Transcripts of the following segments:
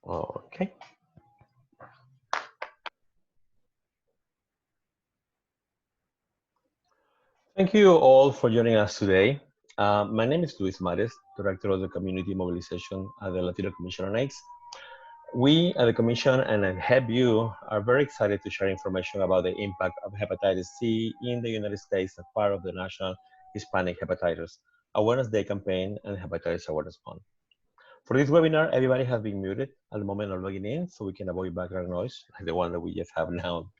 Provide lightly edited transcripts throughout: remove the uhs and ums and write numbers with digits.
Okay. Thank you all for joining us today. My name is Luis Mares, Director of the Community Mobilization at the Latino Commission on AIDS. We at the Commission and at HepVu are very excited to share information about the impact of hepatitis C in the United States as part of the National Hispanic Hepatitis Awareness Day campaign and Hepatitis Awareness Month. For this webinar, everybody has been muted at the moment of logging in so we can avoid background noise like the one that we just have now.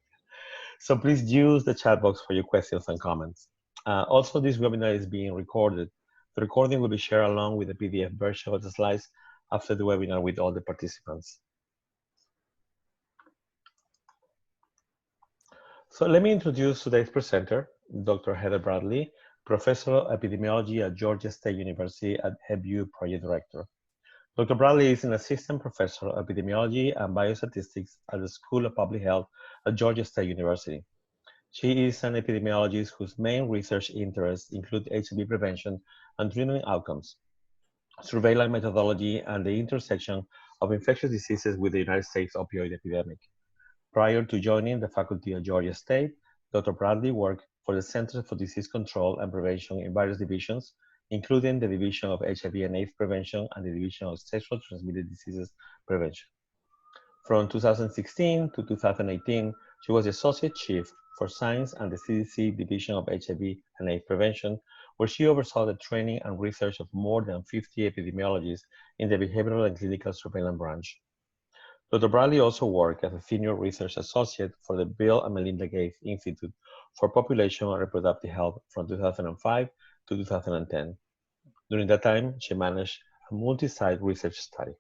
So please use the chat box for your questions and comments. Also, this webinar is being recorded. The recording will be shared along with the PDF version of the slides after the webinar with all the participants. So let me introduce today's presenter, Dr. Heather Bradley, Professor of Epidemiology at Georgia State University at HepVu Project Director. Dr. Bradley is an Assistant Professor of Epidemiology and Biostatistics at the School of Public Health at Georgia State University. She is an epidemiologist whose main research interests include HIV prevention and treatment outcomes, surveillance methodology, and the intersection of infectious diseases with the United States opioid epidemic. Prior to joining the faculty at Georgia State, Dr. Bradley worked for the Centers for Disease Control and Prevention in various divisions, including the Division of HIV and AIDS Prevention and the Division of Sexual Transmitted Diseases Prevention. From 2016 to 2018, she was the Associate Chief for Science and the CDC Division of HIV and AIDS Prevention, where she oversaw the training and research of more than 50 epidemiologists in the Behavioral and Clinical Surveillance branch. Dr. Bradley also worked as a Senior Research Associate for the Bill and Melinda Gates Institute for Population and Reproductive Health from 2005 to 2010. During that time, she managed a multi-site research study.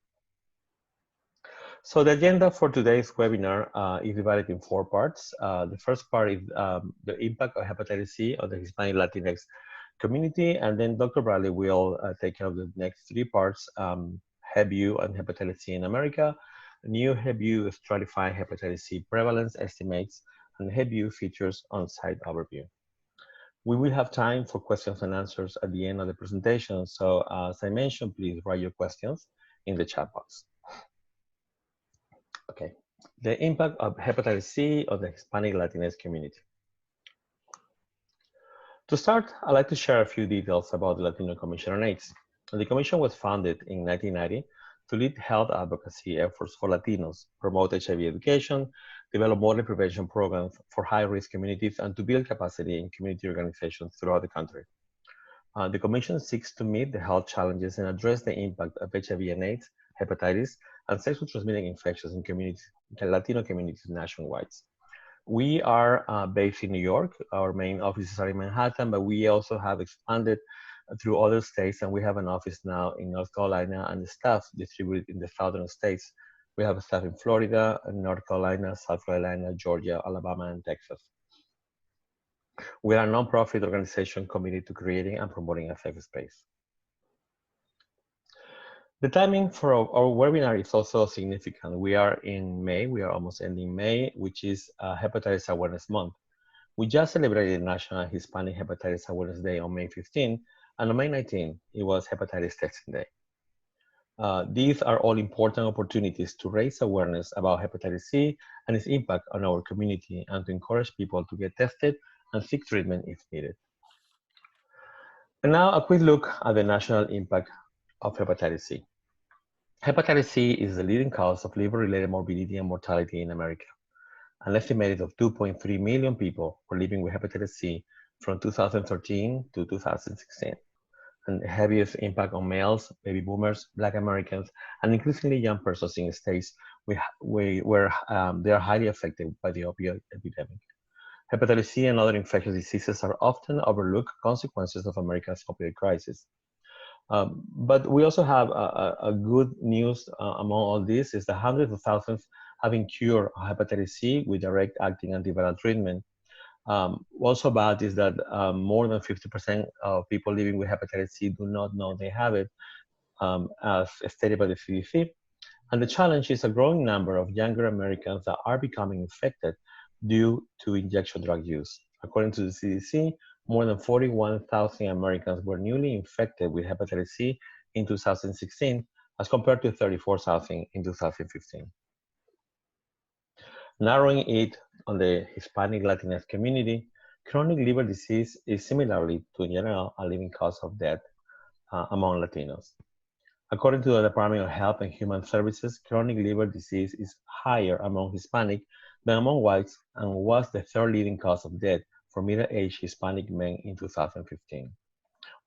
So the agenda for today's webinar is divided in 4 parts. The first part is the impact of hepatitis C on the Hispanic Latinx community, and then Dr. Bradley will take care of the next 3 parts, HepVu and hepatitis C in America, new HepVu stratified hepatitis C prevalence estimates, and HepVu features on-site overview. We will have time for questions and answers at the end of the presentation, so as I mentioned, please write your questions in the chat box. Okay, the impact of hepatitis C on the Hispanic Latinx community. To start, I'd like to share a few details about the Latino Commission on AIDS. The Commission was founded in 1990 to lead health advocacy efforts for Latinos, promote HIV education, develop model prevention programs for high-risk communities, and to build capacity in community organizations throughout the country. The Commission seeks to meet the health challenges and address the impact of HIV and AIDS, hepatitis, and sexually transmitted infections in communities, Latino communities nationwide. We are based in New York. Our main offices are in Manhattan, but we also have expanded through other states, and we have an office now in North Carolina and the staff distributed in the southern states. We have a staff in Florida, North Carolina, South Carolina, Georgia, Alabama, and Texas. We are a nonprofit organization committed to creating and promoting a safe space. The timing for our webinar is also significant. We are in May, we are almost ending May, which is Hepatitis Awareness Month. We just celebrated National Hispanic Hepatitis Awareness Day on May 15, and on May 19, it was Hepatitis Testing Day. These are all important opportunities to raise awareness about hepatitis C and its impact on our community and to encourage people to get tested and seek treatment if needed. And now a quick look at the national impact of hepatitis C. Hepatitis C is the leading cause of liver-related morbidity and mortality in America. An estimated of 2.3 million people were living with hepatitis C from 2013 to 2016. And the heaviest impact on males, baby boomers, Black Americans, and increasingly young persons in states where they are highly affected by the opioid epidemic. Hepatitis C and other infectious diseases are often overlooked consequences of America's opioid crisis. But we also have a good news among all this is that hundreds of thousands have been cured of hepatitis C with direct acting antiviral treatment. Also bad is that more than 50% of people living with hepatitis C do not know they have it, as stated by the CDC. And the challenge is a growing number of younger Americans that are becoming infected due to injection drug use. According to the CDC, more than 41,000 Americans were newly infected with hepatitis C in 2016, as compared to 34,000 in 2015. Narrowing it on the Hispanic Latinx community, chronic liver disease is similarly to in general a leading cause of death among Latinos. According to the Department of Health and Human Services, chronic liver disease is higher among Hispanic than among whites and was the third leading cause of death for middle-aged Hispanic men in 2015.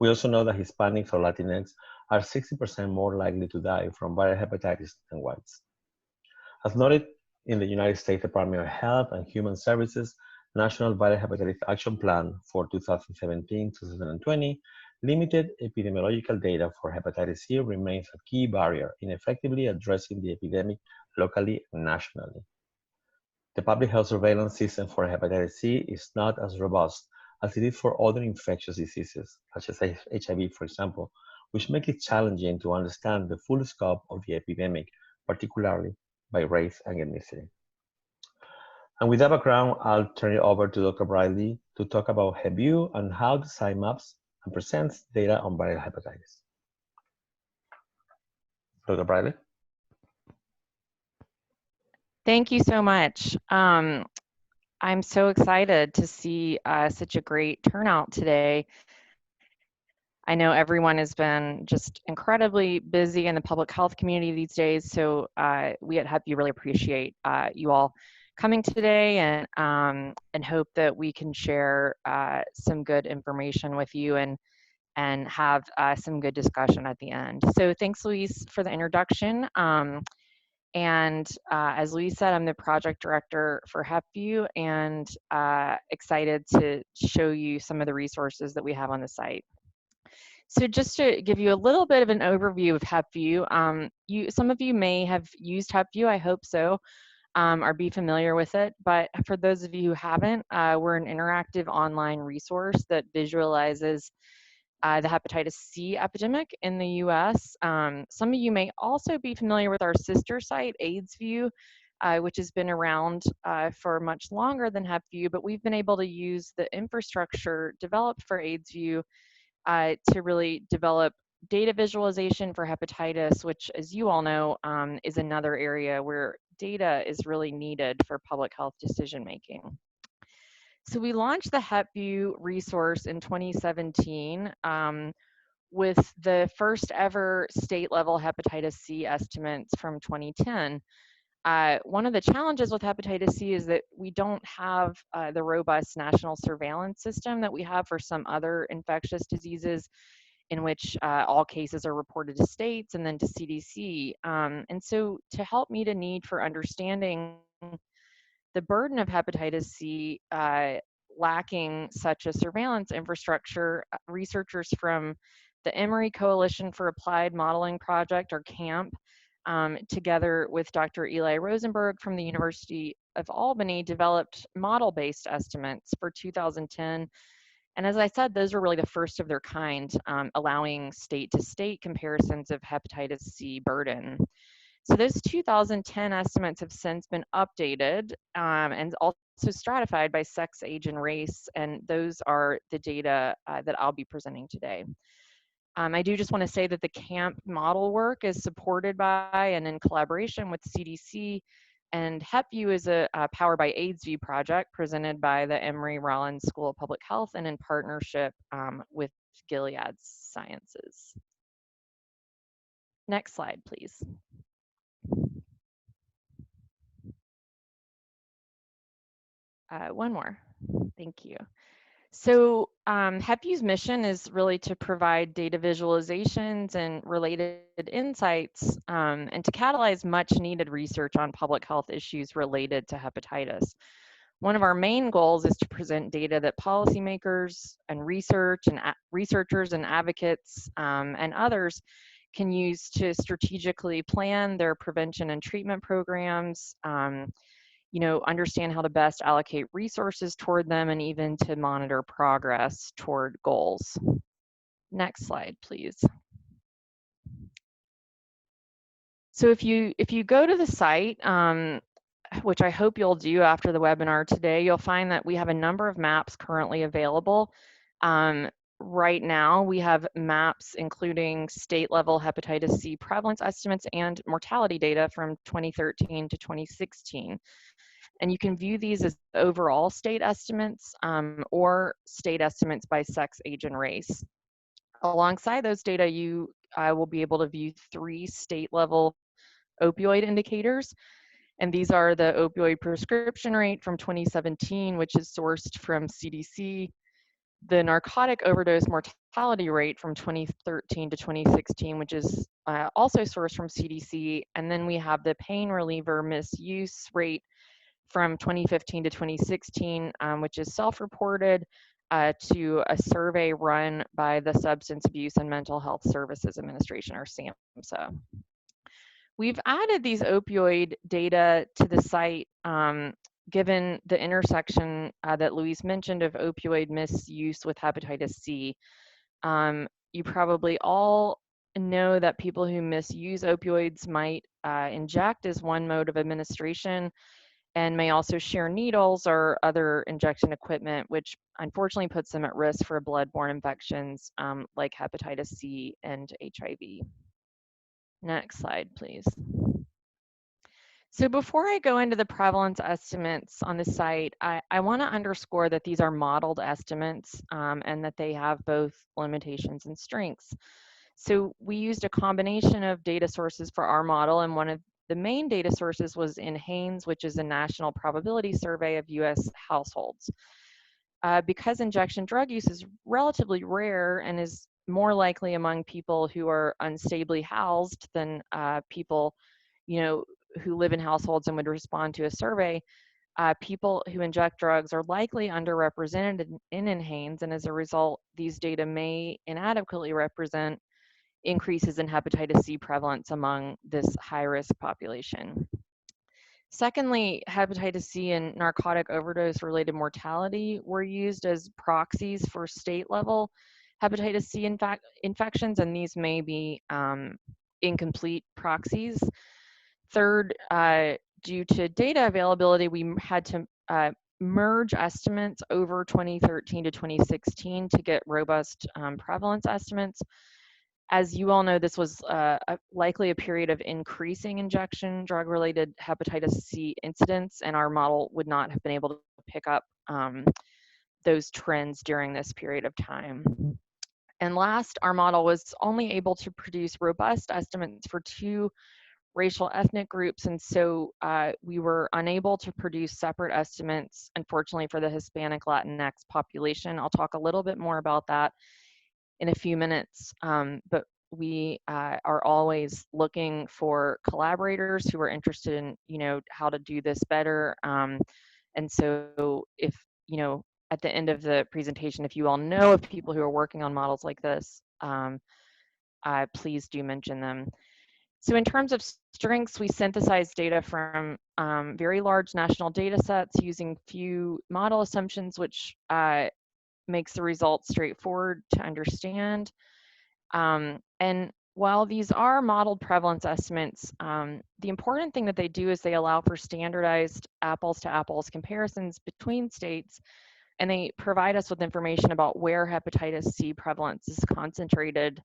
We also know that Hispanics or Latinx are 60% more likely to die from viral hepatitis than whites. As noted in the United States Department of Health and Human Services National Viral Hepatitis Action Plan for 2017-2020, limited epidemiological data for hepatitis C remains a key barrier in effectively addressing the epidemic locally and nationally. The public health surveillance system for hepatitis C is not as robust as it is for other infectious diseases, such as HIV, for example, which make it challenging to understand the full scope of the epidemic, particularly by race and ethnicity. And with that background, I'll turn it over to Dr. Bradley to talk about HepVu and how the site maps and presents data on viral hepatitis. Dr. Bradley? Thank you so much. I'm so excited to see such a great turnout today. I know everyone has been just incredibly busy in the public health community these days, so we at HepVu really appreciate you all coming today and hope that we can share some good information with you and have some good discussion at the end. So thanks, Luis, for the introduction. As Luis said, I'm the project director for HepVu and excited to show you some of the resources that we have on the site. So just to give you a little bit of an overview of HepVu, some of you may have used HepVu, I hope so, or be familiar with it. But for those of you who haven't, we're an interactive online resource that visualizes the hepatitis C epidemic in the US. Some of you may also be familiar with our sister site, HepVu, which has been around for much longer than HepVu, but we've been able to use the infrastructure developed for HepVu to really develop data visualization for hepatitis, which, as you all know, is another area where data is really needed for public health decision making. So we launched the HepVu resource in 2017 with the first ever state level hepatitis C estimates from 2010. One of the challenges with hepatitis C is that we don't have the robust national surveillance system that we have for some other infectious diseases in which all cases are reported to states and then to CDC. And so to help meet a need for understanding the burden of hepatitis C lacking such a surveillance infrastructure, researchers from the Emory Coalition for Applied Modeling Project, or CAMP, together with Dr. Eli Rosenberg from the University of Albany, developed model-based estimates for 2010. And as I said, those were really the first of their kind, allowing state-to-state comparisons of hepatitis C burden. So those 2010 estimates have since been updated and also stratified by sex, age, and race, and those are the data that I'll be presenting today. I do just want to say that the CAMP model work is supported by and in collaboration with CDC, and HepVu is a Powered by HepVu project presented by the Emory Rollins School of Public Health and in partnership with Gilead Sciences. Next slide, please. One more, thank you. So HepVu's mission is really to provide data visualizations and related insights and to catalyze much needed research on public health issues related to hepatitis. One of our main goals is to present data that policymakers and researchers and advocates and others can use to strategically plan their prevention and treatment programs, understand how to best allocate resources toward them, and even to monitor progress toward goals. Next slide, please. So if you go to the site, which I hope you'll do after the webinar today, you'll find that we have a number of maps currently available. right now we have maps including state-level hepatitis C prevalence estimates and mortality data from 2013 to 2016. And you can view these as overall state estimates or state estimates by sex, age, and race. Alongside those data, you will be able to view 3 state-level opioid indicators, and these are the opioid prescription rate from 2017, which is sourced from CDC, the narcotic overdose mortality rate from 2013 to 2016, which is also sourced from CDC, and then we have the pain reliever misuse rate from 2015 to 2016, which is self-reported to a survey run by the Substance Abuse and Mental Health Services Administration, or SAMHSA. We've added these opioid data to the site given the intersection that Louise mentioned of opioid misuse with hepatitis C. You probably all know that people who misuse opioids might inject as one mode of administration and may also share needles or other injection equipment, which unfortunately puts them at risk for bloodborne infections like hepatitis C and HIV. Next slide, please. So before I go into the prevalence estimates on the site, I want to underscore that these are modeled estimates and that they have both limitations and strengths. So we used a combination of data sources for our model, and one of the main data sources was NHANES, which is a national probability survey of US households. Because injection drug use is relatively rare and is more likely among people who are unstably housed than people, who live in households and would respond to a survey, people who inject drugs are likely underrepresented in NHANES, and as a result, these data may inadequately represent increases in hepatitis C prevalence among this high-risk population. Secondly, hepatitis C and narcotic overdose-related mortality were used as proxies for state-level hepatitis C infections, and these may be incomplete proxies. Third, due to data availability, we had to merge estimates over 2013 to 2016 to get robust prevalence estimates. As you all know, this was likely a period of increasing injection drug-related hepatitis C incidence, and our model would not have been able to pick up those trends during this period of time. And last, our model was only able to produce robust estimates for 2 racial ethnic groups, and so we were unable to produce separate estimates, unfortunately, for the Hispanic Latinx population. I'll talk a little bit more about that in a few minutes, but we are always looking for collaborators who are interested in, how to do this better. And so if, at the end of the presentation, if you all know of people who are working on models like this, please do mention them. So in terms of strengths, we synthesized data from very large national data sets using few model assumptions, which makes the results straightforward to understand. And while these are modeled prevalence estimates, the important thing that they do is they allow for standardized apples to apples comparisons between states, and they provide us with information about where hepatitis C prevalence is concentrated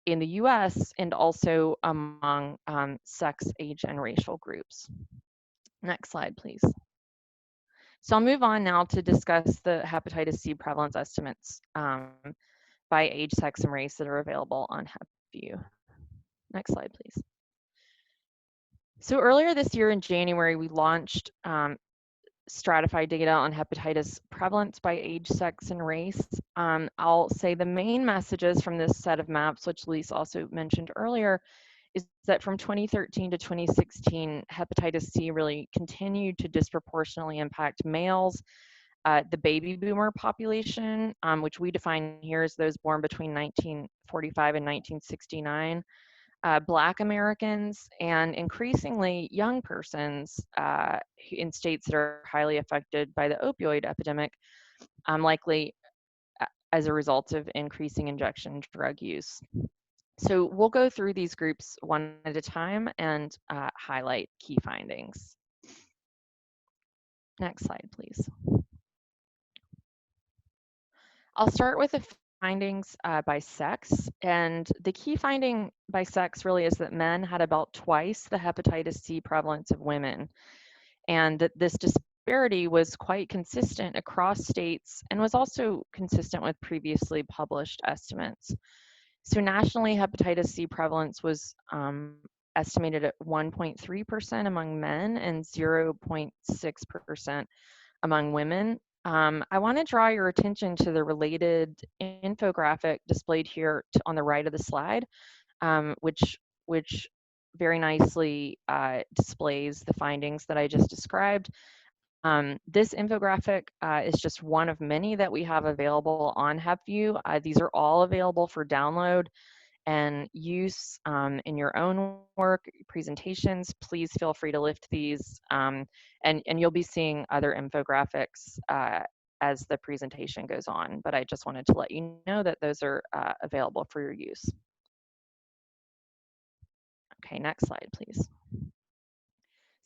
in the US and also among sex, age, and racial groups. Next slide, please. So I'll move on now to discuss the hepatitis C prevalence estimates by age, sex, and race that are available on HepVu. Next slide, please. So earlier this year in January, we launched stratified data on hepatitis prevalence by age, sex, and race. I'll say the main messages from this set of maps, which Lise also mentioned earlier, is that from 2013 to 2016, hepatitis C really continued to disproportionately impact males, the baby boomer population, which we define here as those born between 1945 and 1969, Black Americans, and increasingly young persons in states that are highly affected by the opioid epidemic, likely as a result of increasing injection drug use. So we'll go through these groups one at a time and highlight key findings. Next slide, please. I'll start with the findings by sex. And the key finding by sex really is that men had about twice the hepatitis C prevalence of women, and that this disparity was quite consistent across states and was also consistent with previously published estimates. So nationally, hepatitis C prevalence was estimated at 1.3% among men and 0.6% among women. I want to draw your attention to the related infographic displayed here on the right of the slide, which very nicely displays the findings that I just described. This infographic is just one of many that we have available on HepVu. These are all available for download and use in your own work, presentations. Please feel free to lift these, and you'll be seeing other infographics as the presentation goes on, but I just wanted to let you know that those are available for your use. Okay, next slide, please.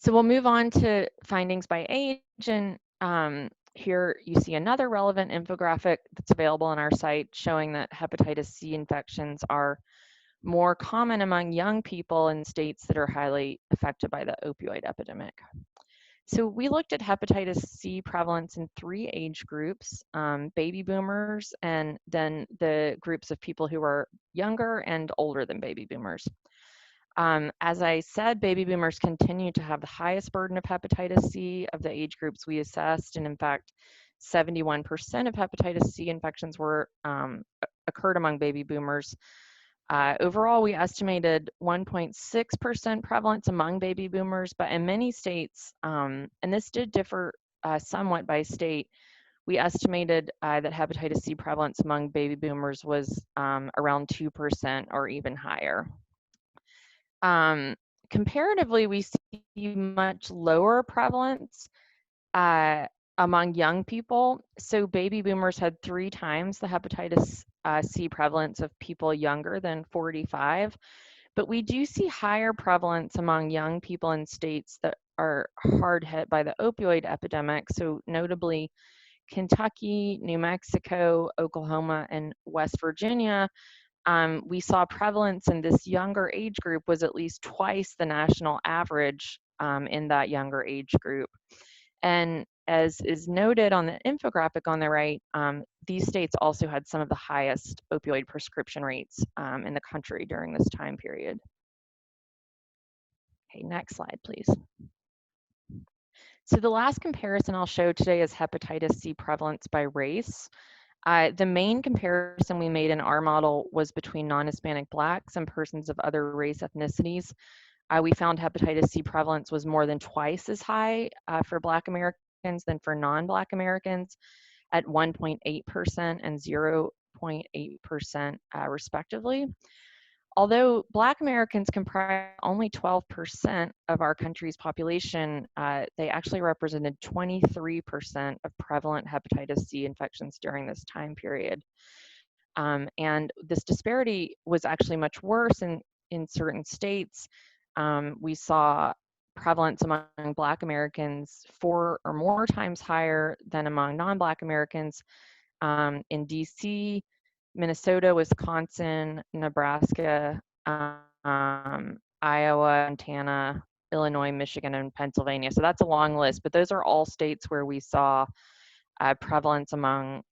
So we'll move on to findings by age, and here you see another relevant infographic that's available on our site showing that hepatitis C infections are more common among young people in states that are highly affected by the opioid epidemic. So we looked at hepatitis C prevalence in 3 age groups, baby boomers, and then the groups of people who are younger and older than baby boomers. As I said, baby boomers continue to have the highest burden of hepatitis C of the age groups we assessed, and in fact, 71% of hepatitis C infections were occurred among baby boomers. Overall, we estimated 1.6% prevalence among baby boomers, but in many states, and this did differ somewhat by state, we estimated that hepatitis C prevalence among baby boomers was around 2% or even higher. Comparatively, we see much lower prevalence among young people. So baby boomers had 3 times the hepatitis C prevalence of people younger than 45, but we do see higher prevalence among young people in states that are hard hit by the opioid epidemic. So notably Kentucky, New Mexico, Oklahoma, and West Virginia. We saw prevalence in this younger age group was at least twice the national average in that younger age group. And as is noted on the infographic on the right, these states also had some of the highest opioid prescription rates in the country during this time period. Okay, next slide, please. So the last comparison I'll show today is hepatitis C prevalence by race. The main comparison we made in our model was between non-Hispanic Blacks and persons of other race ethnicities. We found hepatitis C prevalence was more than twice as high for Black Americans than for non-Black Americans at 1.8% and 0.8% respectively. Although Black Americans comprise only 12% of our country's population, they actually represented 23% of prevalent hepatitis C infections during this time period. And this disparity was actually much worse in certain states. We saw prevalence among Black Americans 4 or more times higher than among non-Black Americans in DC, Minnesota, Wisconsin, Nebraska, Iowa, Montana, Illinois, Michigan, and Pennsylvania. So that's a long list, but those are all states where we saw prevalence among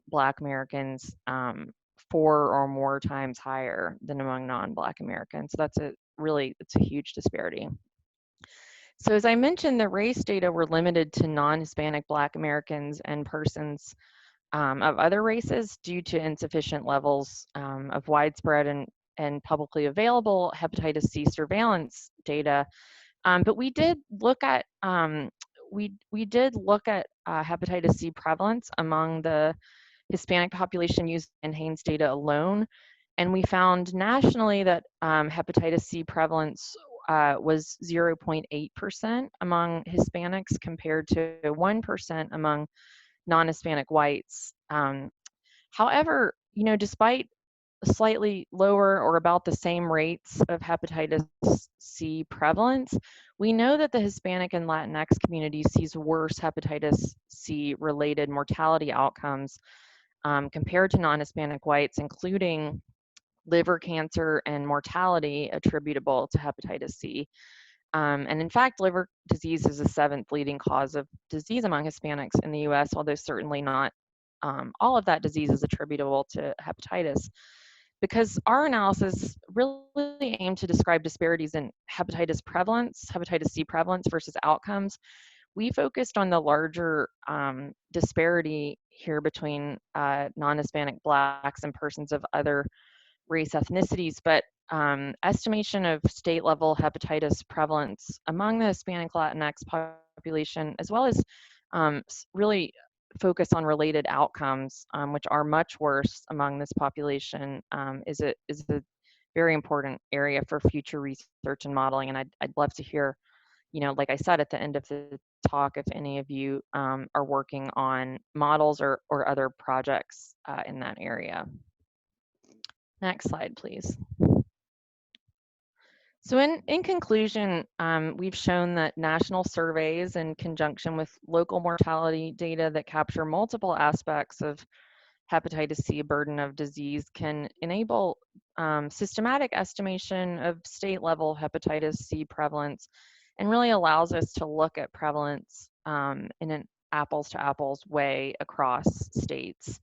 Black Americans 4 or more times higher than among non-Black Americans. So that's it's a huge disparity. So as I mentioned, the race data were limited to non-Hispanic Black Americans and persons of other races due to insufficient levels of widespread and publicly available hepatitis C surveillance data. But we did look at hepatitis C prevalence among the Hispanic population using NHANES data alone, and we found nationally that hepatitis C prevalence was 0.8% among Hispanics compared to 1% among non-Hispanic whites. However, despite slightly lower or about the same rates of hepatitis C prevalence, we know that the Hispanic and Latinx community sees worse hepatitis C related mortality outcomes compared to non-Hispanic whites, including liver cancer and mortality attributable to hepatitis C. And in fact, liver disease is the seventh leading cause of disease among Hispanics in the US, although certainly not all of that disease is attributable to hepatitis. Because our analysis really aimed to describe disparities in hepatitis C prevalence versus outcomes, we focused on the larger disparity here between non-Hispanic Blacks and persons of other race ethnicities, but estimation of state level hepatitis prevalence among the Hispanic Latinx population, as well as really focus on related outcomes, which are much worse among this population, is a very important area for future research and modeling. And I'd love to hear, like I said at the end of the talk, if any of you are working on models or other projects in that area. Next slide, please. So in conclusion, we've shown that national surveys in conjunction with local mortality data that capture multiple aspects of hepatitis C burden of disease can enable systematic estimation of state-level hepatitis C prevalence, and really allows us to look at prevalence in an apples-to-apples way across states.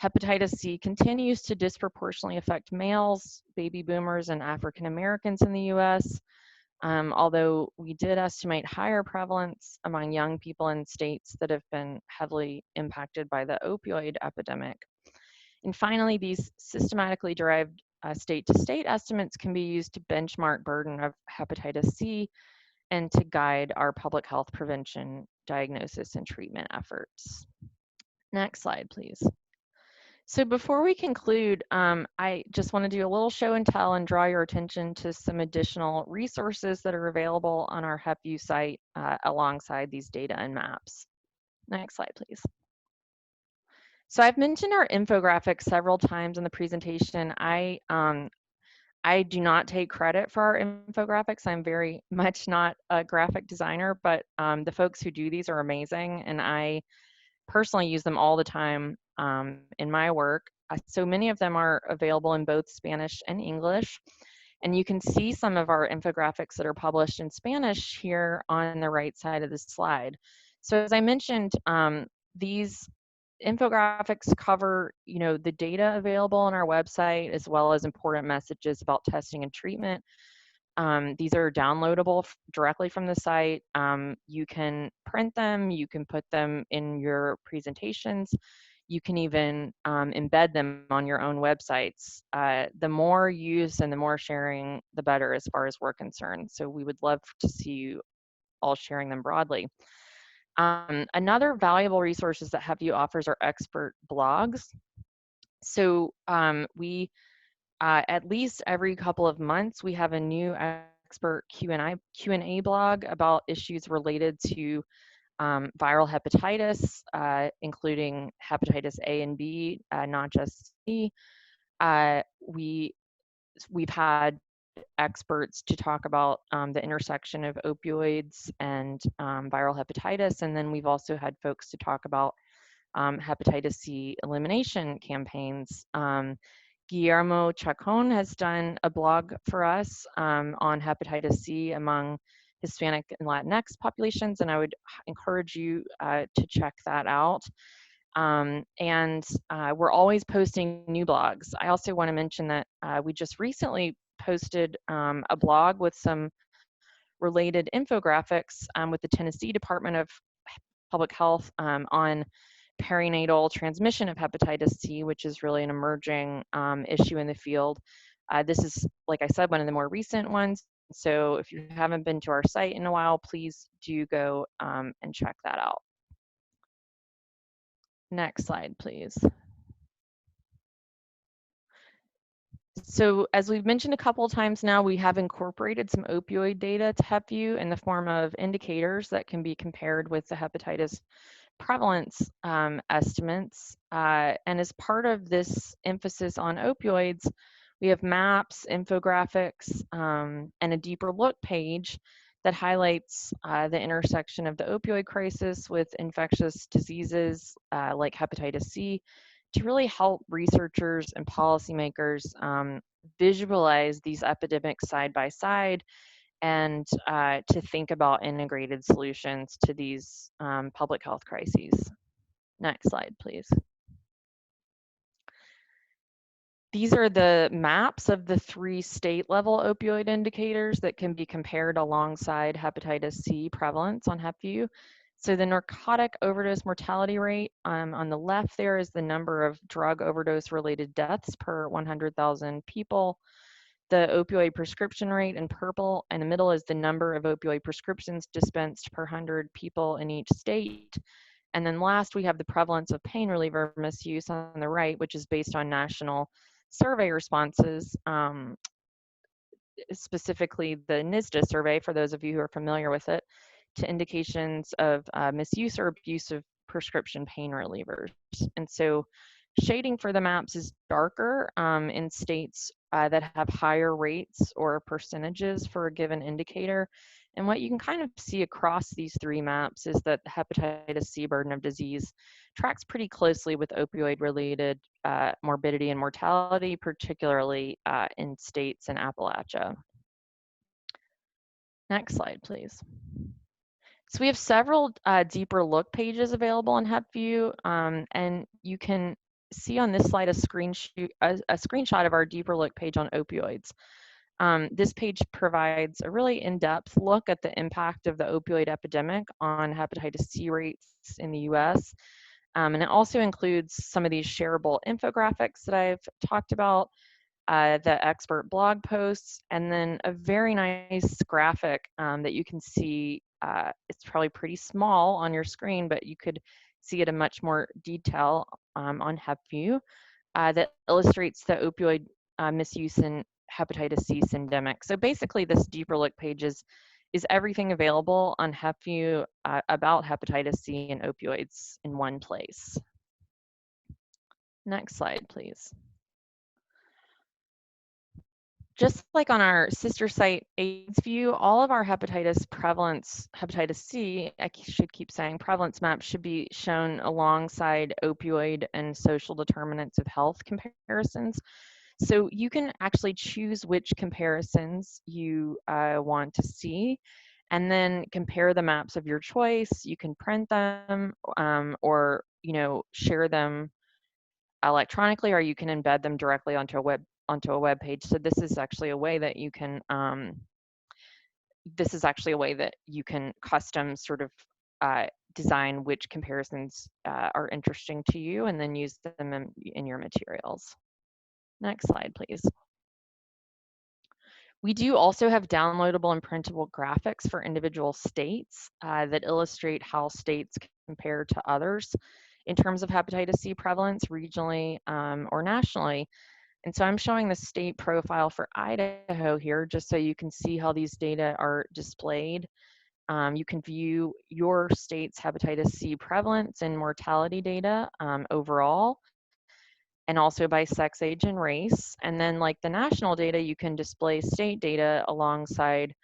Hepatitis C continues to disproportionately affect males, baby boomers, and African Americans in the US, although we did estimate higher prevalence among young people in states that have been heavily impacted by the opioid epidemic. And finally, these systematically derived state-to-state estimates can be used to benchmark burden of hepatitis C and to guide our public health prevention, diagnosis, and treatment efforts. Next slide, please. So before we conclude, I just want to do a little show and tell and draw your attention to some additional resources that are available on our HepVu site alongside these data and maps. Next slide, please. So I've mentioned our infographics several times in the presentation. I do not take credit for our infographics. I'm very much not a graphic designer, but the folks who do these are amazing, and I personally use them all the time in my work. So many of them are available in both Spanish and English. And you can see some of our infographics that are published in Spanish here on the right side of the slide. So as I mentioned, these infographics cover, the data available on our website, as well as important messages about testing and treatment. These are downloadable directly from the site. You can print them, you can put them in your presentations, you can even embed them on your own websites. The more use and the more sharing, the better as far as we're concerned. So we would love to see you all sharing them broadly. Another valuable resources that HepVu offers are expert blogs. So we at least every couple of months, we have a new expert Q&A blog about issues related to viral hepatitis, including hepatitis A and B, not just C. We've had experts to talk about the intersection of opioids and viral hepatitis, and then we've also had folks to talk about hepatitis C elimination campaigns. Guillermo Chacon has done a blog for us on hepatitis C among Hispanic and Latinx populations, and I would encourage you to check that out. And we're always posting new blogs. I also want to mention that we just recently posted a blog with some related infographics with the Tennessee Department of Public Health on perinatal transmission of hepatitis C, which is really an emerging issue in the field. This is, like I said, one of the more recent ones. So if you haven't been to our site in a while, please do go and check that out. Next slide, please. So as we've mentioned a couple of times now, we have incorporated some opioid data to HepVu in the form of indicators that can be compared with the hepatitis prevalence estimates. And as part of this emphasis on opioids, we have maps, infographics, and a deeper look page that highlights the intersection of the opioid crisis with infectious diseases like hepatitis C, to really help researchers and policymakers visualize these epidemics side by side and to think about integrated solutions to these public health crises. Next slide, please. These are the maps of the 3 state-level opioid indicators that can be compared alongside hepatitis C prevalence on HepVu. So the narcotic overdose mortality rate on the left there is the number of drug overdose-related deaths per 100,000 people. The opioid prescription rate in purple, and the middle is the number of opioid prescriptions dispensed per 100 people in each state. And then last, we have the prevalence of pain reliever misuse on the right, which is based on national survey responses, specifically the NHHAD survey, for those of you who are familiar with it, to indications of misuse or abuse of prescription pain relievers. And so shading for the maps is darker in states that have higher rates or percentages for a given indicator. And what you can kind of see across these 3 maps is that the hepatitis C burden of disease tracks pretty closely with opioid-related morbidity and mortality, particularly in states in Appalachia. Next slide, please. So we have several deeper look pages available on HepVu, and you can see on this slide a screenshot of our deeper look page on opioids. This page provides a really in-depth look at the impact of the opioid epidemic on hepatitis C rates in the US. And it also includes some of these shareable infographics that I've talked about, the expert blog posts, and then a very nice graphic that you can see. It's probably pretty small on your screen, but you could see it in much more detail on HepVu that illustrates the opioid misuse in hepatitis C syndemic. So basically, this deeper look page is everything available on HepVu about hepatitis C and opioids in one place. Next slide, please. Just like on our sister site, AIDSView, all of our hepatitis C, I should keep saying, prevalence maps should be shown alongside opioid and social determinants of health comparisons. So you can actually choose which comparisons you want to see, and then compare the maps of your choice. You can print them or share them electronically, or you can embed them directly onto a web page. So this is actually a way that you can custom sort of design which comparisons are interesting to you, and then use them in your materials. Next slide, please. We do also have downloadable and printable graphics for individual states that illustrate how states compare to others in terms of hepatitis C prevalence regionally or nationally. And so I'm showing the state profile for Idaho here, just so you can see how these data are displayed. You can view your state's hepatitis C prevalence and mortality data overall, and also by sex, age, and race. And then like the national data, you can display state data alongside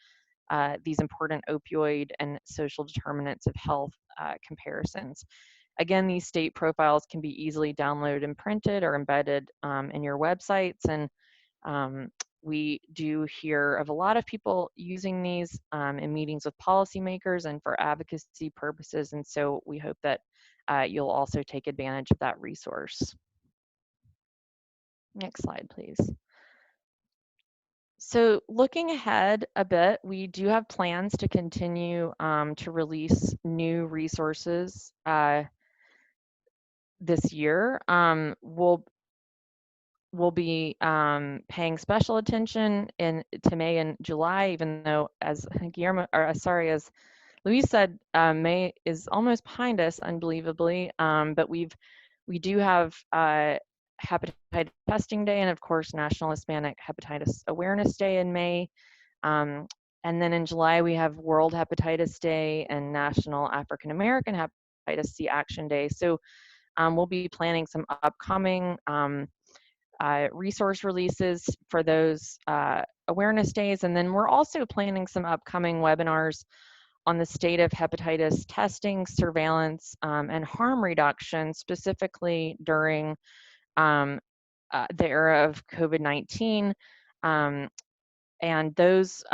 these important opioid and social determinants of health comparisons. Again, these state profiles can be easily downloaded and printed or embedded in your websites. And we do hear of a lot of people using these in meetings with policymakers and for advocacy purposes. And so we hope that you'll also take advantage of that resource. Next slide, please. So looking ahead a bit, we do have plans to continue to release new resources this year. We'll be paying special attention to May and July, even though, as as Luis said, May is almost behind us, unbelievably. But we do have Hepatitis Testing Day, and of course, National Hispanic Hepatitis Awareness Day in May. And then in July, we have World Hepatitis Day and National African American Hepatitis C Action Day. So we'll be planning some upcoming resource releases for those awareness days. And then we're also planning some upcoming webinars on the state of hepatitis testing, surveillance, and harm reduction, specifically during the era of COVID-19. And those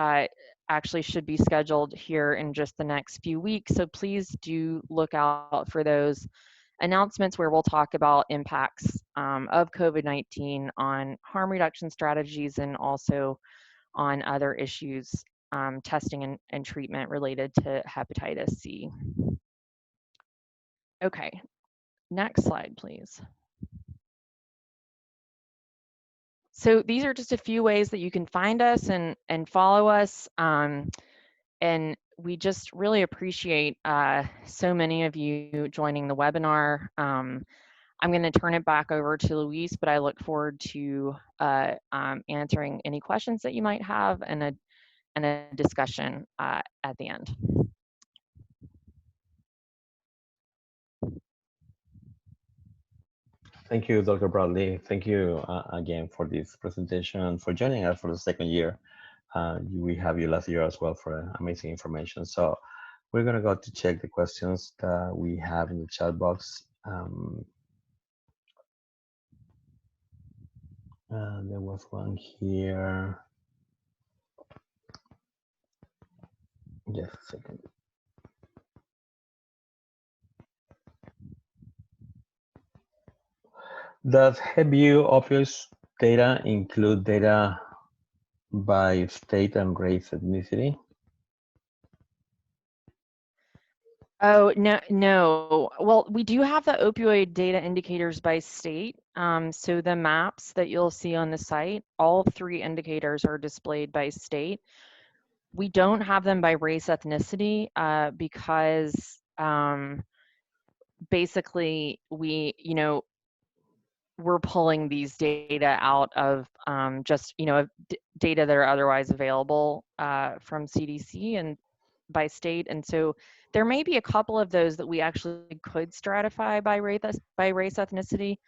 actually should be scheduled here in just the next few weeks. So please do look out for those announcements where we'll talk about impacts of COVID-19 on harm reduction strategies and also on other issues, testing and treatment related to hepatitis C. Okay, next slide, please. So these are just a few ways that you can find us and follow us. And we just really appreciate so many of you joining the webinar. I'm going to turn it back over to Luis, but I look forward to answering any questions that you might have and a discussion at the end. Thank you, Dr. Bradley. Thank you again for this presentation, for joining us for the second year. We have you last year as well for amazing information. So we're going to go to check the questions that we have in the chat box. There was one here. Just a second. Does HepVu Opioids data include data by state and race ethnicity? Oh, no. Well, we do have the opioid data indicators by state. So the maps that you'll see on the site, all 3 indicators are displayed by state. We don't have them by race ethnicity because basically we're pulling these data out of just, data that are otherwise available from CDC and by state. And so there may be a couple of those that we actually could stratify by race ethnicity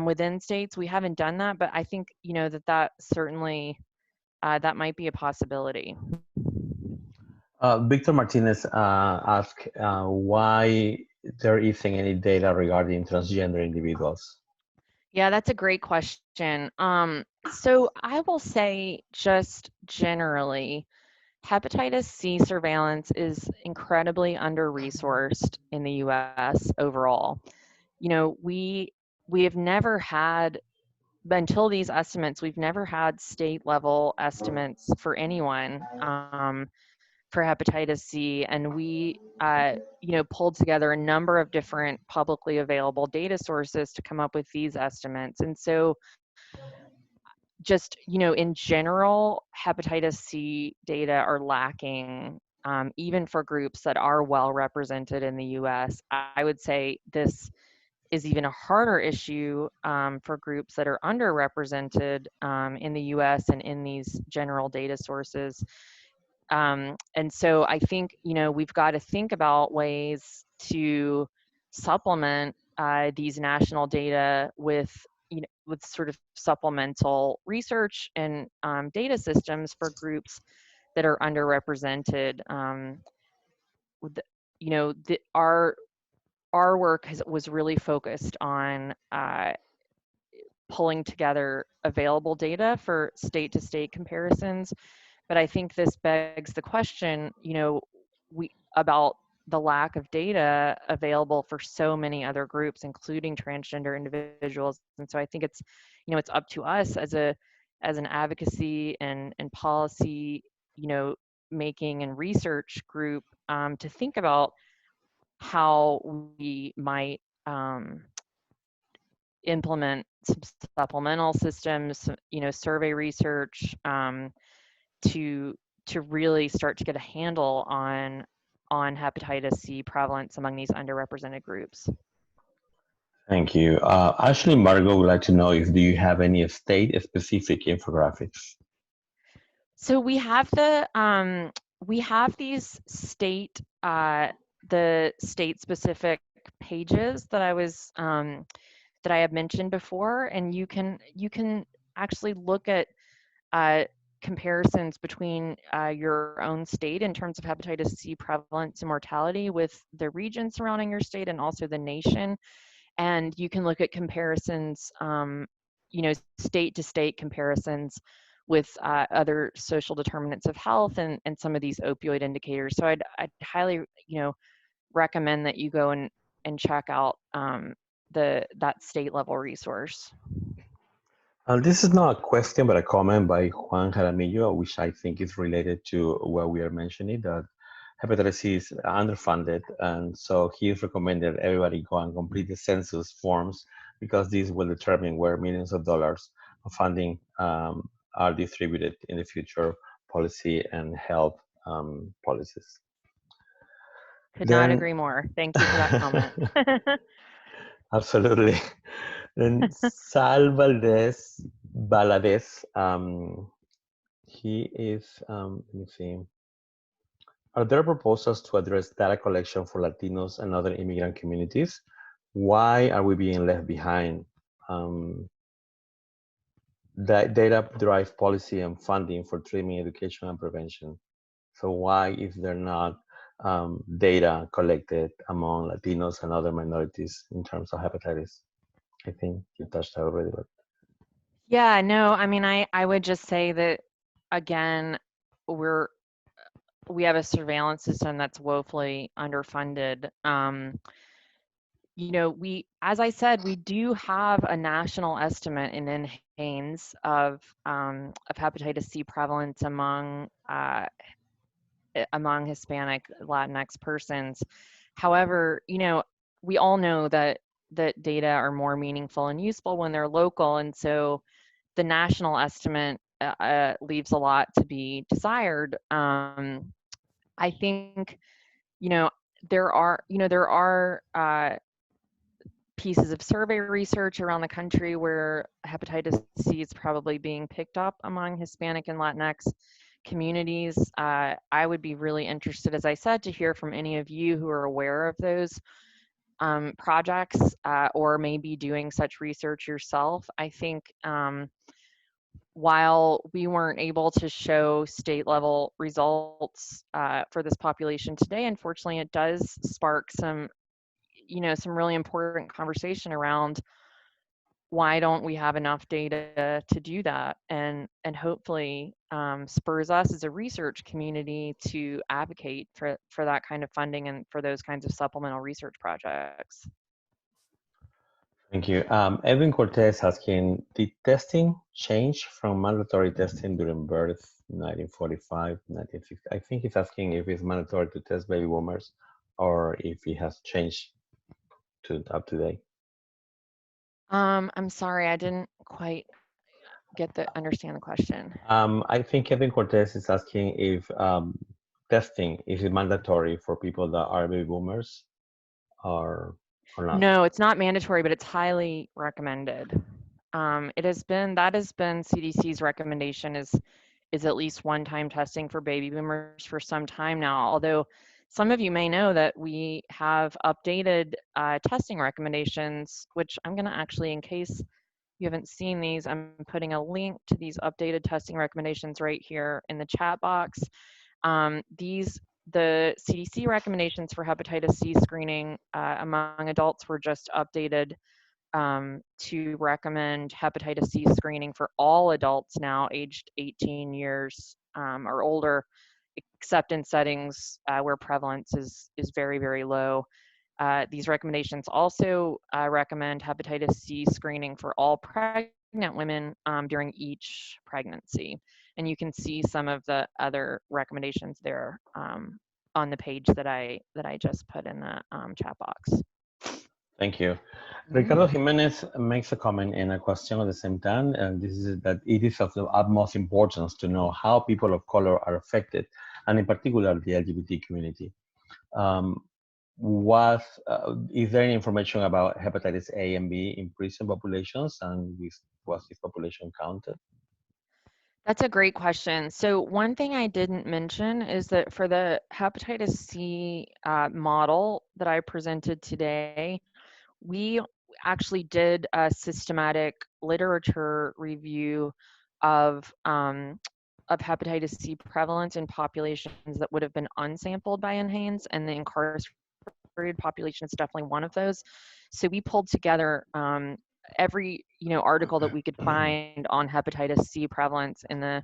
within states. We haven't done that, but I think, that certainly, that might be a possibility. Victor Martinez asked why there isn't any data regarding transgender individuals. Yeah, that's a great question. So I will say just generally, hepatitis C surveillance is incredibly under-resourced in the US overall. We have never had, until these estimates, we've never had state level estimates for anyone for hepatitis C, and we pulled together a number of different publicly available data sources to come up with these estimates. And so just, in general, hepatitis C data are lacking, even for groups that are well represented in the US. I would say this is even a harder issue for groups that are underrepresented in the US and in these general data sources. And so I think, we've got to think about ways to supplement these national data with sort of supplemental research and data systems for groups that are underrepresented. Our work was really focused on pulling together available data for state-to-state comparisons. But I think this begs the question, about the lack of data available for so many other groups, including transgender individuals. And so I think it's, it's up to us as an advocacy and policy, making and research group to think about how we might implement some supplemental systems, survey research, to really start to get a handle on hepatitis C prevalence among these underrepresented groups. Thank you. Ashley Margot would like to know if do you have any state-specific infographics? So we have these the state-specific pages that I had mentioned before, and you can actually look at comparisons between your own state in terms of hepatitis C prevalence and mortality with the region surrounding your state and also the nation. And you can look at comparisons, state to state comparisons with other social determinants of health and some of these opioid indicators. So I'd highly, recommend that you go and check out that state level resource. This is not a question, but a comment by Juan Jaramillo, which I think is related to what we are mentioning, that hepatitis C is underfunded. And so he's recommended everybody go and complete the census forms because these will determine where millions of dollars of funding are distributed in the future policy and health policies. Could not Then, agree more. Thank you for that comment. absolutely. Then Sal Valdez Valadez, he is, let me see. Are there proposals to address data collection for Latinos and other immigrant communities? Why are we being left behind? Data-derived policy and funding for treatment, education, and prevention. So why is there not data collected among Latinos and other minorities in terms of hepatitis? I think you touched that already, but Yeah, no, I mean, I would just say that again, we're we have a surveillance system that's woefully underfunded. As I said, we do have a national estimate in NHANES of hepatitis C prevalence among Hispanic Latinx persons. However, we all know that data are more meaningful and useful when they're local, and so the national estimate leaves a lot to be desired. I think you know there are pieces of survey research around the country where hepatitis C is probably being picked up among Hispanic and Latinx communities. I would be really interested, as I said, to hear from any of you who are aware of those projects or maybe doing such research yourself. I think while we weren't able to show state level results for this population today, unfortunately, it does spark some really important conversation around why don't we have enough data to do that, and hopefully spurs us as a research community to advocate for that kind of funding and for those kinds of supplemental research projects. thank you. Edwin Cortez asking, did testing change from mandatory testing during birth, 1945, 1960? I think he's asking if it's mandatory to test baby boomers or if it has changed to up to date. I'm sorry, I didn't quite understand the question. I think Kevin Cortez is asking if testing is it mandatory for people that are baby boomers or not. No, it's not mandatory, but it's highly recommended. That has been CDC's recommendation is at least one-time testing for baby boomers for some time now. Although some of you may know that we have updated testing recommendations, which I'm going to actually, in case you haven't seen these, I'm putting a link to these updated testing recommendations right here in the chat box. The CDC recommendations for hepatitis C screening among adults were just updated to recommend hepatitis C screening for all adults now aged 18 years or older, except in settings where prevalence is very, very low. These recommendations also recommend hepatitis C screening for all pregnant women during each pregnancy. And you can see some of the other recommendations there on the page that I just put in the chat box. Thank you. Mm-hmm. Ricardo Jimenez makes a comment and a question at the same time, and this is that it is of the utmost importance to know how people of color are affected, and in particular the LGBT community. Is there any information about hepatitis A and B in prison populations, and was this population counted? That's a great question. So one thing I didn't mention is that for the hepatitis C model that I presented today, we actually did a systematic literature review of of hepatitis C prevalence in populations that would have been unsampled by NHANES, and the incarcerated population is definitely one of those. So we pulled together every article that we could find on hepatitis C prevalence in the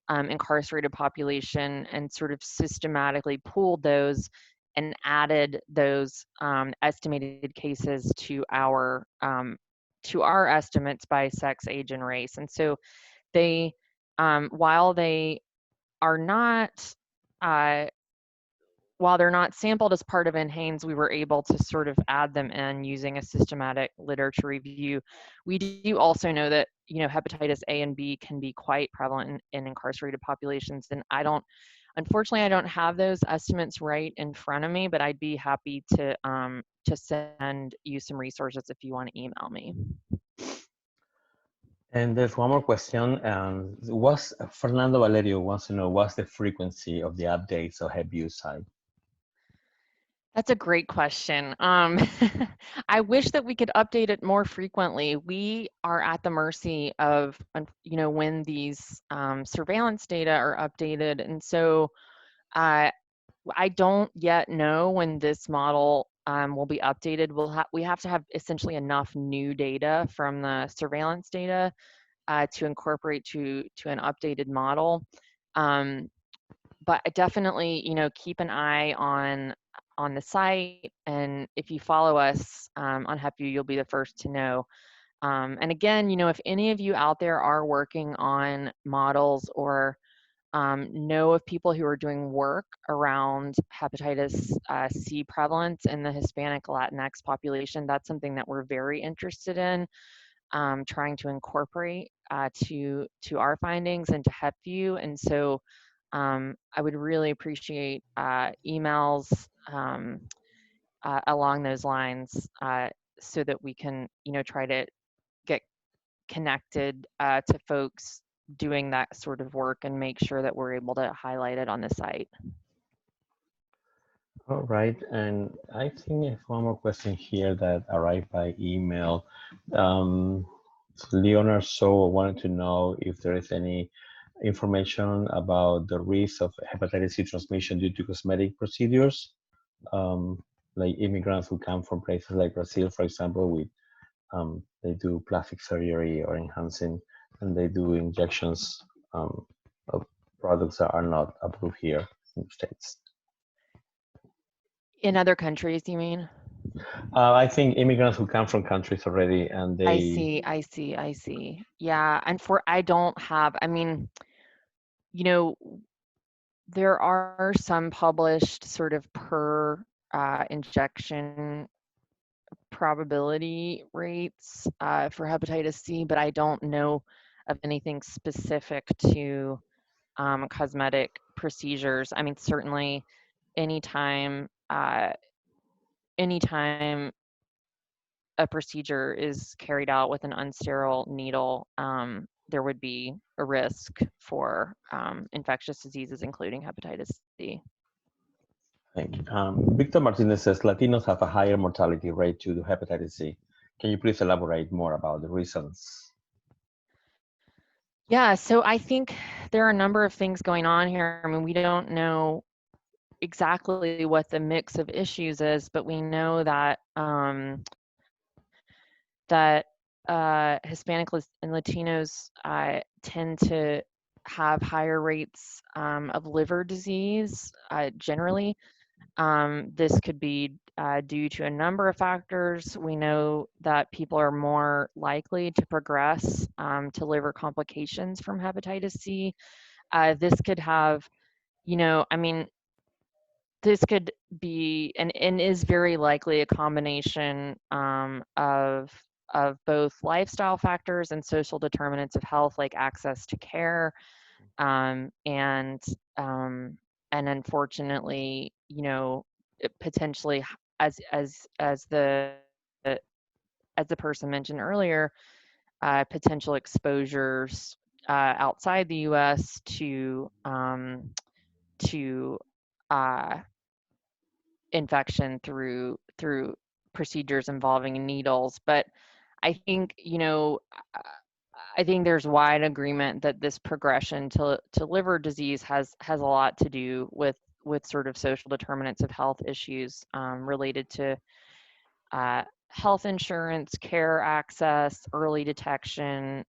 incarcerated population, and sort of systematically pooled those and added those estimated cases to our estimates by sex, age, and race. And so they, while they are not, uh, while they're not sampled as part of NHANES, we were able to sort of add them in using a systematic literature review. We do also know that, hepatitis A and B can be quite prevalent in incarcerated populations. And unfortunately, I don't have those estimates right in front of me, but I'd be happy to send you some resources if you want to email me. And there's one more question. Fernando Valerio wants to know, what's the frequency of the updates of HepVu site? That's a great question. I wish that we could update it more frequently. We are at the mercy of, when these surveillance data are updated. And so I don't yet know when this model will be updated. We have to have essentially enough new data from the surveillance data to incorporate to an updated model. But definitely, keep an eye on the site, and if you follow us on HepVu, you'll be the first to know. And again, if any of you out there are working on models or know of people who are doing work around hepatitis C prevalence in the Hispanic Latinx population, that's something that we're very interested in trying to incorporate to our findings and to HepVu. And so I would really appreciate emails along those lines so that we can, try to get connected to folks doing that sort of work and make sure that we're able to highlight it on the site. All right, and I think I have one more question here that arrived by email. Leonard So wanted to know if there is any information about the risk of hepatitis C transmission due to cosmetic procedures, like immigrants who come from places like Brazil, for example, with they do plastic surgery or enhancing, and they do injections of products that are not approved here in the States. In other countries, you mean? I think immigrants who come from countries already, and they. I see. Yeah, and I don't have, there are some published sort of per injection probability rates for hepatitis C, but I don't know of anything specific to cosmetic procedures. Certainly anytime anytime a procedure is carried out with an unsterile needle, there would be a risk for infectious diseases, including hepatitis C. Thank you. Victor Martinez says Latinos have a higher mortality rate due to hepatitis C. Can you please elaborate more about the reasons? Yeah, so I think there are a number of things going on here. We don't know exactly what the mix of issues is, but we know that Hispanic and Latinos tend to have higher rates of liver disease generally. This could be due to a number of factors. We know that people are more likely to progress to liver complications from hepatitis C. This could have, this could be and is very likely a combination of both lifestyle factors and social determinants of health, like access to care, and unfortunately, potentially, as the person mentioned earlier, potential exposures outside the U.S. to uh, infection through procedures involving needles. But I think, I think there's wide agreement that this progression to liver disease has a lot to do with sort of social determinants of health issues related to health insurance, care access, early detection,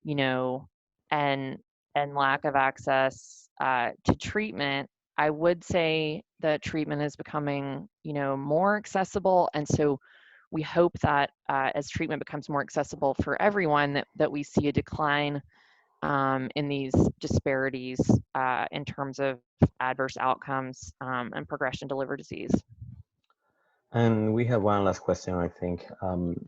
you know, and lack of access to treatment. I would say that treatment is becoming, you know, more accessible, and so we hope that as treatment becomes more accessible for everyone, that we see a decline in these disparities in terms of adverse outcomes and progression to liver disease. And we have one last question, I think.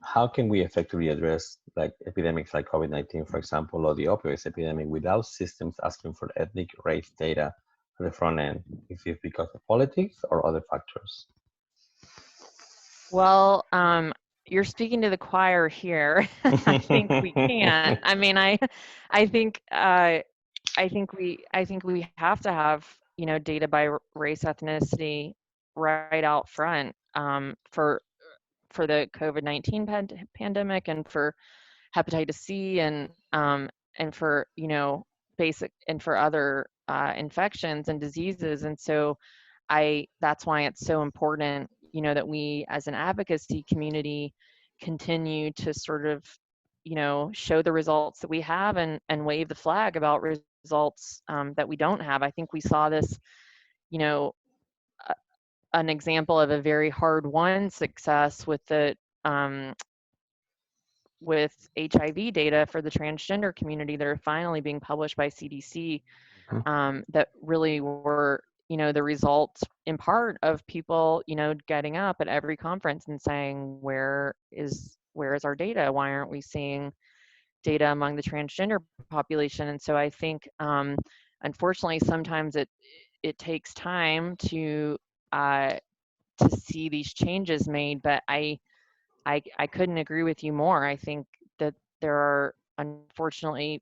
How can we effectively address like epidemics like COVID-19, for example, or the opioids epidemic without systems asking for ethnic race data at the front end? Is it because of politics or other factors? Well, you're speaking to the choir here. I think we can't. I mean, I think we have to have, you know, data by race, ethnicity right out front for the COVID-19 pandemic and for hepatitis C and for, you know, basic and for other infections and diseases. And so that's why it's so important, you know, that we as an advocacy community continue to sort of, you know, show the results that we have and wave the flag about results that we don't have. I think we saw this, you know, an example of a very hard won success with the with HIV data for the transgender community that are finally being published by CDC that really were, you know, the results in part of people, you know, getting up at every conference and saying, where is our data? Why aren't we seeing data among the transgender population? And so I think, unfortunately, sometimes it takes time to see these changes made, but I couldn't agree with you more. I think that there are unfortunately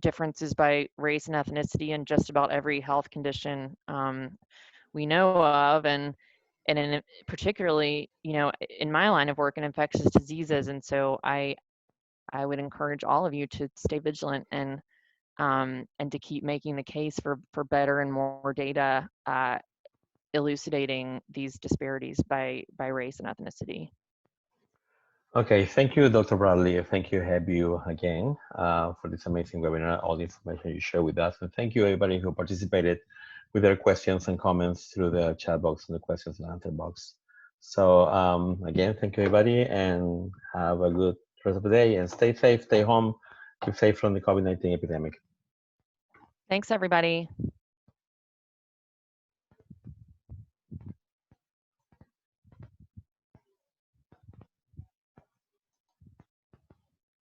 differences by race and ethnicity in just about every health condition we know of, and in particularly, you know, in my line of work in infectious diseases. And so I would encourage all of you to stay vigilant and to keep making the case for better and more data elucidating these disparities by race and ethnicity. Okay, thank you, Dr. Bradley. Thank you, HepVu, again, for this amazing webinar, all the information you shared with us. And thank you, everybody who participated with their questions and comments through the chat box and the questions and answer box. So again, thank you, everybody, and have a good rest of the day. And stay safe, stay home, keep safe from the COVID-19 epidemic. Thanks, everybody.